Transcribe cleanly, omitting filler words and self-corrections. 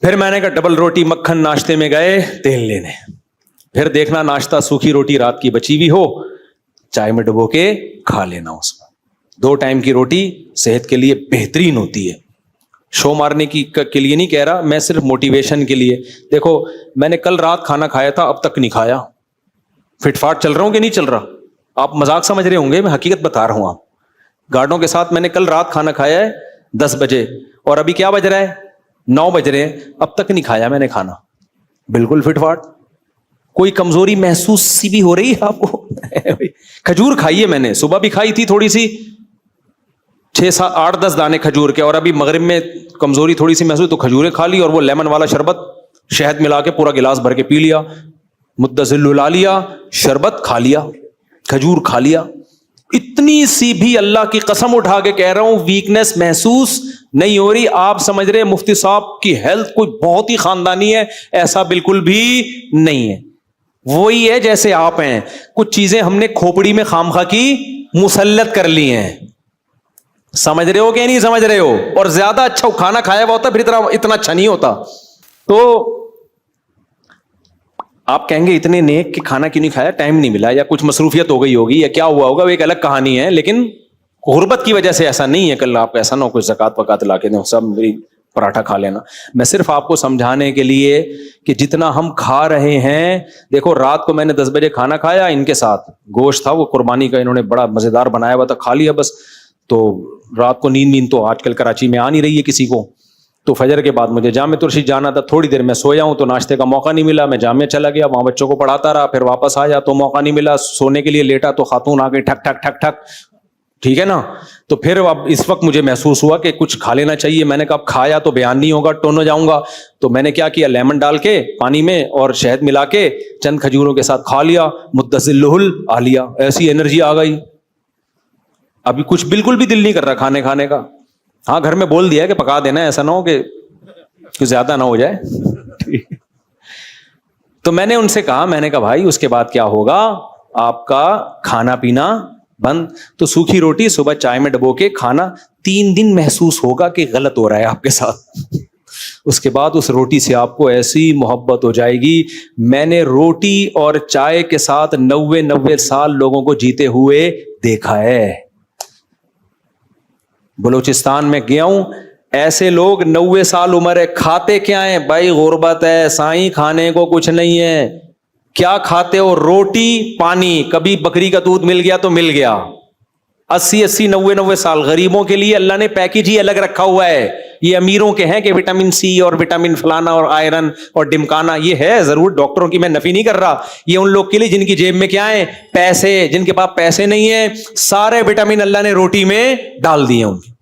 پھر میں نے کہا ڈبل روٹی مکھن ناشتے میں گئے تیل لینے، پھر دیکھنا ناشتہ سوکھی روٹی رات کی بچی ہوئی ہو چائے میں ڈبو کے کھا لینا اس میں. 2 ٹائم کی روٹی صحت کے لیے بہترین ہوتی ہے. شو مارنے کی کے لیے نہیں کہہ رہا میں، صرف موٹیویشن کے لیے. دیکھو میں نے کل رات کھانا کھایا تھا، اب تک نہیں کھایا. فٹ فاٹ چل رہا ہوں کہ نہیں چل رہا؟ آپ مذاق سمجھ رہے ہوں گے، میں حقیقت بتا رہا ہوں. آپ گارڈوں کے ساتھ میں نے کل رات کھانا کھایا ہے 10 بجے اور ابھی کیا بج رہا ہے 9 بج رہے ہیں، اب تک نہیں کھایا میں نے کھانا. بالکل فٹ فاٹ. کوئی کمزوری محسوس سی بھی ہو رہی ہے آپ کو؟ کھجور کھائی ہے میں نے، صبح بھی کھائی تھی تھوڑی سی 6 8 10 دانے کھجور کے، اور ابھی مغرب میں کمزوری تھوڑی سی محسوس تو کھجوریں کھا لی، اور وہ لیمن والا شربت شہد ملا کے پورا گلاس بھر کے پی لیا. مدذل لا لیا، شربت کھا لیا، کھجور کھا لیا. اتنی سی بھی اللہ کی قسم اٹھا کے کہہ رہا ہوں ویکنس محسوس نہیں ہو رہی. آپ سمجھ رہے مفتی صاحب کی ہیلتھ کوئی بہت ہی خاندانی ہے، ایسا بالکل بھی نہیں ہے. وہی ہے جیسے آپ ہیں. کچھ چیزیں ہم نے کھوپڑی میں خامخواہ کی مسلط کر لی ہیں. سمجھ رہے ہو کہ نہیں سمجھ رہے ہو؟ اور زیادہ اچھا کھانا کھایا ہوا ہوتا پھر اتنا اچھا نہیں ہوتا. تو آپ کہیں گے اتنے نیک کہ کھانا کیوں نہیں کھایا؟ ٹائم نہیں ملا، یا کچھ مصروفیت ہو گئی ہوگی، یا کیا ہوا ہوگا، وہ ایک الگ کہانی ہے. لیکن غربت کی وجہ سے ایسا نہیں ہے. کل آپ ایسا نہ ہو کچھ زکات وکات لا کے دیں سب میری پراٹھا کھا لینا. میں صرف آپ کو سمجھانے کے لیے کہ جتنا ہم کھا رہے ہیں، دیکھو رات کو میں نے 10 بجے کھانا کھایا، ان کے ساتھ گوشت تھا وہ قربانی کا، انہوں نے بڑا مزیدار بنایا ہوا تھا، کھا لیا بس. تو رات کو نیند تو آج کل کراچی میں آ نہیں رہی ہے کسی کو. تو فجر کے بعد مجھے جامع ترشید جانا تھا، تھوڑی دیر میں سویا ہوں تو ناشتے کا موقع نہیں ملا. میں جامع چلا گیا، وہاں بچوں کو پڑھاتا رہا، پھر واپس آیا تو موقع نہیں ملا. سونے کے لیے لیٹا تو خاتون آ گئی ٹھک ٹھک ٹھک ٹھک. ٹھیک ہے نا؟ تو پھر اب اس وقت مجھے محسوس ہوا کہ کچھ کھا لینا چاہیے. میں نے کہا کھایا تو بیان نہیں ہوگا، ٹون ہو جاؤں گا. تو میں نے کیا کیا، لیمن ڈال کے پانی میں اور شہد ملا کے چند کھجوروں کے ساتھ کھا لیا. مدذل آ لیا، ایسی انرجی آ گئی. ابھی کچھ بالکل بھی دل نہیں کر رہا کھانے کا. ہاں گھر میں بول دیا کہ پکا دینا، ایسا نہ ہو کہ زیادہ نہ ہو جائے. تو میں نے ان سے کہا، میں نے کہا بھائی اس کے بعد کیا ہوگا؟ آپ کا کھانا پینا بند. تو سوکھی روٹی صبح چائے میں ڈبو کے کھانا 3 دن محسوس ہوگا کہ غلط ہو رہا ہے آپ کے ساتھ. اس کے بعد اس روٹی سے آپ کو ایسی محبت ہو جائے گی. میں نے روٹی اور چائے کے ساتھ 90 سال لوگوں کو جیتے ہوئے دیکھا ہے. بلوچستان میں گیا ہوں، ایسے لوگ 90 سال عمر ہے، کھاتے کیا ہیں بھائی؟ غربت ہے سائیں، کھانے کو کچھ نہیں ہے. کیا کھاتے ہو؟ روٹی پانی، کبھی بکری کا دودھ مل گیا تو مل گیا. 80 90 سال. غریبوں کے لیے اللہ نے پیکیج ہی الگ رکھا ہوا ہے. یہ امیروں کے ہیں کہ وٹامن سی اور وٹامن فلانا اور آئرن اور ڈمکانا، یہ ہے ضرور، ڈاکٹروں کی میں نفی نہیں کر رہا. یہ ان لوگ کے لیے جن کی جیب میں کیا ہے؟ پیسے. جن کے پاس پیسے نہیں ہیں، سارے وٹامن اللہ نے روٹی میں ڈال دیے ان کے.